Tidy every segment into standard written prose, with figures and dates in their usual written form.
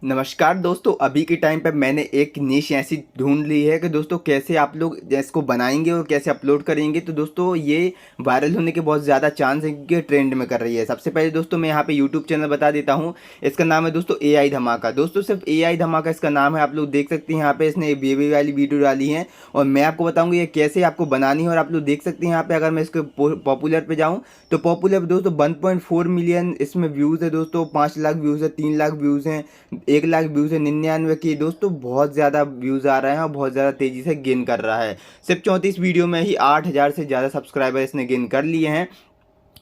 नमस्कार दोस्तों, अभी के टाइम पे मैंने एक निश ऐसी ढूंढ ली है कि दोस्तों कैसे आप लोग इसको बनाएंगे और कैसे अपलोड करेंगे। तो दोस्तों ये वायरल होने के बहुत ज़्यादा चांस है क्योंकि ट्रेंड में कर रही है। सबसे पहले दोस्तों मैं यहाँ पे यूट्यूब चैनल बता देता हूँ। इसका नाम है दोस्तों AI धमाका। दोस्तों सिर्फ AI धमाका इसका नाम है। आप लोग देख सकते हैं यहाँ पे इसने बेबी वाली वीडियो डाली है और मैं आपको बताऊँगा ये कैसे आपको बनानी है। और आप लोग देख सकते हैं यहाँ पे अगर मैं इसके पॉपुलर पे जाऊँ तो पॉपुलर दोस्तों 1.4 मिलियन इसमें व्यूज़ है दोस्तों, 5 लाख व्यूज़ है, 3 लाख व्यूज़ हैं, 1 लाख व्यूज़ है, 99 की। दोस्तों बहुत ज़्यादा व्यूज़ आ रहे हैं और बहुत ज़्यादा तेज़ी से गेन कर रहा है। सिर्फ 34 वीडियो में ही 8,000 से ज़्यादा सब्सक्राइबर इसने गेन कर लिए हैं।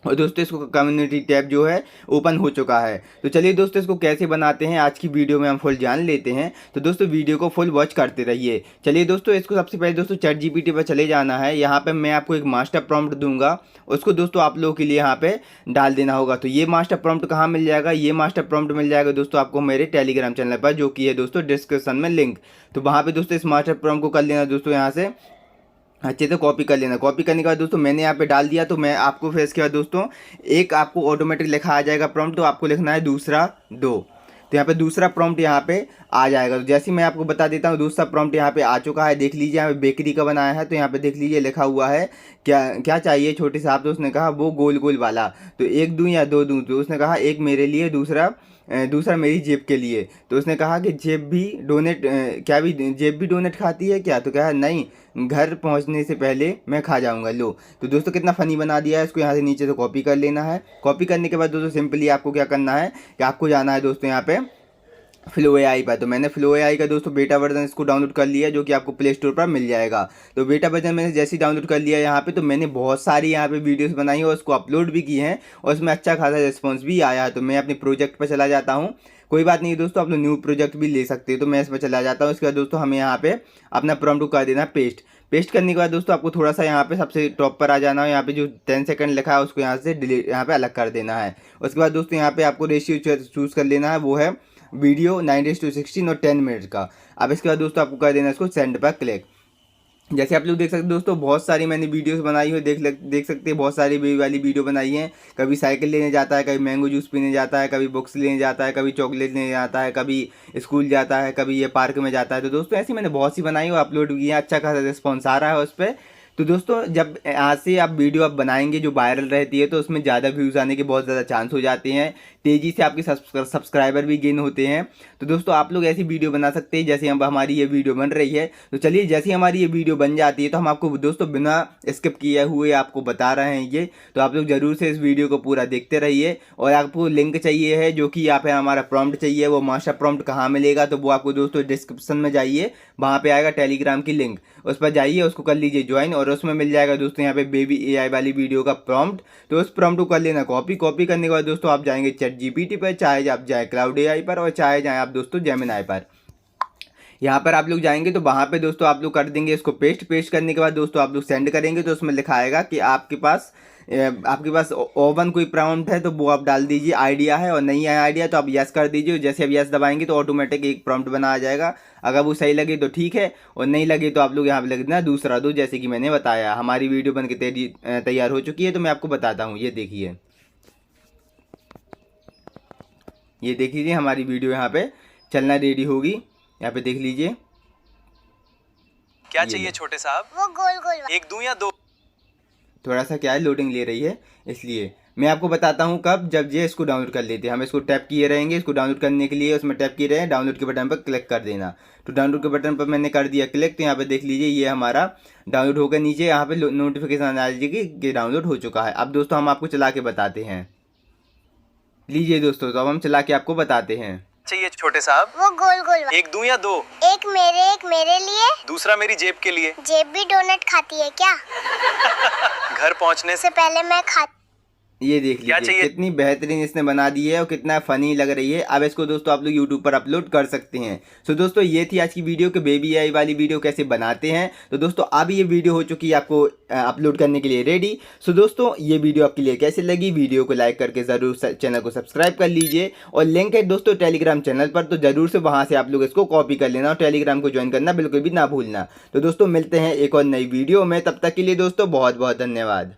और दोस्तों इसको कम्युनिटी टैब जो है ओपन हो चुका है। तो चलिए दोस्तों इसको कैसे बनाते हैं आज की वीडियो में हम फुल जान लेते हैं। तो दोस्तों वीडियो को फुल वॉच करते रहिए। चलिए दोस्तों इसको सबसे पहले दोस्तों चैट जीपीटी पर चले जाना है। यहाँ पे मैं आपको एक मास्टर प्रॉम्प्ट दूंगा, उसको दोस्तों आप लोगों के लिए यहाँ पे डाल देना होगा। तो ये मास्टर प्रॉम्प्ट कहाँ मिल जाएगा? ये मास्टर प्रॉम्प्ट मिल जाएगा दोस्तों आपको मेरे टेलीग्राम चैनल पर, जो कि है दोस्तों डिस्क्रिप्शन में लिंक। तो वहाँ पे दोस्तों इस मास्टर प्रॉम्प्ट को कर लेना दोस्तों, यहाँ से अच्छे से कॉपी कर लेना। कॉपी करने के बाद दोस्तों मैंने यहाँ पे डाल दिया। तो मैं आपको फिर इसके बाद दोस्तों एक आपको ऑटोमेटिक लिखा आ जाएगा प्रॉम्प्ट, तो आपको लिखना है दूसरा 2। तो यहाँ पे दूसरा प्रॉम्प्ट यहाँ पे आ जाएगा। तो जैसे मैं आपको बता देता हूँ दूसरा प्रॉम्प्ट यहाँ पे आ चुका है। देख लीजिए यहाँ पे बेकरी का बनाया है। तो यहाँ पे देख लीजिए लिखा हुआ है क्या क्या चाहिए छोटे साहब। तो उसने कहा वो गोल गोल वाला। तो 1 दूँ या 2 दूँ? तो उसने कहा एक मेरे लिए, दूसरा मेरी जेब के लिए। तो उसने कहा कि जेब भी डोनेट क्या भी जेब भी डोनेट खाती है क्या? तो कहा नहीं, घर पहुंचने से पहले मैं खा जाऊंगा। लो, तो दोस्तों कितना फ़नी बना दिया है। इसको यहाँ से नीचे से कॉपी कर लेना है। कॉपी करने के बाद दोस्तों सिंपली आपको क्या करना है कि आपको जाना है दोस्तों यहाँ पे फ्लो AI पर। तो मैंने फ्लो AI का दोस्तों बेटा वर्जन इसको डाउनलोड कर लिया, जो कि आपको प्ले स्टोर पर मिल जाएगा। तो बेटा वर्जन मैंने जैसे ही डाउनलोड कर लिया यहाँ पे, तो मैंने बहुत सारी यहाँ पे वीडियोस बनाई और उसको अपलोड भी की हैं और उसमें अच्छा खासा रिस्पॉन्स भी आया है। तो मैं अपने प्रोजेक्ट पर चला जाता हूँ। कोई बात नहीं दोस्तों, आप लोग न्यू प्रोजेक्ट भी ले सकते हो। तो मैं इस पर चला जाता हूँ। उसके बाद दोस्तों हमें यहाँ पे अपना प्रॉम्प्ट कर देना पेस्ट। पेस्ट करने के बाद दोस्तों आपको थोड़ा सा यहाँ पे सबसे टॉप पर आ जाना है। यहाँ पे जो 10 सेकंड लिखा है उसको यहाँ से डिलीट, यहाँ पे अलग कर देना है। उसके बाद दोस्तों यहाँ पे आपको रेशियो चूज़ कर लेना है, वो है वीडियो 9:16 और 10 मिनट का। अब इसके बाद दोस्तों आपको कर देना इसको सेंड पर क्लिक। जैसे आप लोग देख सकते हैं दोस्तों बहुत सारी मैंने वीडियोस बनाई हुई देख सकते हैं। बहुत सारी बेबी वाली वीडियो बनाई है। कभी साइकिल लेने जाता है, कभी मैंगो जूस पीने जाता है, कभी बुक्स लेने जाता है, कभी चॉकलेट लेने जाता है, कभी स्कूल जाता है, कभी ये पार्क में जाता है। तो दोस्तों ऐसी मैंने बहुत सी बनाई और अपलोड की है। अच्छा खासा रिस्पॉन्स आ रहा है उस पर। तो दोस्तों जब आज से आप वीडियो आप बनाएंगे जो वायरल रहती है, तो उसमें ज़्यादा व्यूज़ आने के बहुत ज़्यादा चांस हो जाते हैं। तेज़ी से आपके सब्सक्राइबर भी गेन होते हैं। तो दोस्तों आप लोग ऐसी वीडियो बना सकते हैं जैसे हम हमारी ये वीडियो बन रही है। तो चलिए जैसे हमारी ये वीडियो बन जाती है तो हम आपको दोस्तों बिना स्किप किए हुए आपको बता रहे हैं ये। तो आप लोग ज़रूर से इस वीडियो को पूरा देखते रहिए। और आपको लिंक चाहिए है, जो कि यहाँ पे हमारा प्रॉम्प्ट चाहिए, वो मास्टर प्रॉम्प्ट कहाँ मिलेगा? तो वो आपको दोस्तों डिस्क्रिप्शन में जाइए, वहाँ पे आएगा टेलीग्राम की लिंक, उस पर जाइए, उसको कर लीजिए ज्वाइन। और उसमें मिल जाएगा दोस्तों यहाँ पे बेबी AI वाली वीडियो का प्रॉम्प्ट। तो उस प्रॉम्प्ट को कर लेना कॉपी। कॉपी करने के बाद दोस्तों आप जाएंगे चैट जीपीटी पर, चाहे आप जाए क्लाउड AI पर, और चाहे जाए आप दोस्तों जेमिनी पर। यहाँ पर आप लोग जाएंगे तो वहाँ पे दोस्तों आप लोग कर देंगे इसको पेस्ट। पेस्ट करने के बाद दोस्तों आप लोग सेंड करेंगे तो उसमें लिखा आएगा कि आपके पास ओवन कोई प्रॉम्प्ट है, तो वो आप डाल दीजिए आइडिया है, और नहीं है आइडिया तो आप यस कर दीजिए। जैसे आप यस दबाएंगे तो ऑटोमेटिक एक प्रॉम्प्ट बना आ जाएगा। अगर वो सही लगे तो ठीक है, और नहीं लगे तो आप लोग यहाँ पे लिख देना दूसरा 2, जैसे कि मैंने बताया। हमारी वीडियो बन के तैयार हो चुकी है। तो मैं आपको बताता हूँ, ये देखिए, ये देख लीजिए हमारी वीडियो यहाँ पे चलना रेडी होगी। यहाँ पे देख लीजिए क्या चाहिए छोटे साहब? वो गोल गोल 1 दूं या 2? थोड़ा सा क्या है लोडिंग ले रही है, इसलिए मैं आपको बताता हूँ कब, जब ये इसको डाउनलोड कर लेते हैं। हम इसको टैप किए रहेंगे, इसको डाउनलोड करने के लिए उसमें टैप किए रहे, डाउनलोड के बटन पर क्लिक कर देना। तो डाउनलोड के बटन पर मैंने कर दिया क्लिक। तो यहाँ पे देख लीजिए ये हमारा डाउनलोड होकर नीचे यहाँ पे नोटिफिकेशन आ जाएगी कि डाउनलोड हो चुका है। अब दोस्तों हम आपको चला के बताते हैं। लीजिए दोस्तों, तो अब हम चला के आपको बताते हैं। चाहिए छोटे साहब? वो गोल गोल 1 दूं या 2? एक मेरे लिए, दूसरा मेरी जेब के लिए। जेब भी डोनट खाती है क्या? घर पहुंचने से से पहले मैं खाती। ये देख क्या लीजिए चाहिए? कितनी बेहतरीन इसने बना दी है और कितना फनी लग रही है। अब इसको दोस्तों आप लोग यूट्यूब पर अपलोड कर सकते हैं। सो दोस्तों ये थी आज की वीडियो कि बेबी AI वाली वीडियो कैसे बनाते हैं। तो दोस्तों अब ये वीडियो हो चुकी है आपको अपलोड करने के लिए रेडी। सो दोस्तों ये वीडियो आपके लिए कैसे लगी? वीडियो को लाइक करके ज़रूर चैनल को सब्सक्राइब कर लीजिए। और लिंक है दोस्तों टेलीग्राम चैनल पर, तो ज़रूर से वहाँ से आप लोग इसको कॉपी कर लेना और टेलीग्राम को ज्वाइन करना बिल्कुल भी ना भूलना। तो दोस्तों मिलते हैं एक और नई वीडियो में, तब तक के लिए दोस्तों बहुत बहुत धन्यवाद।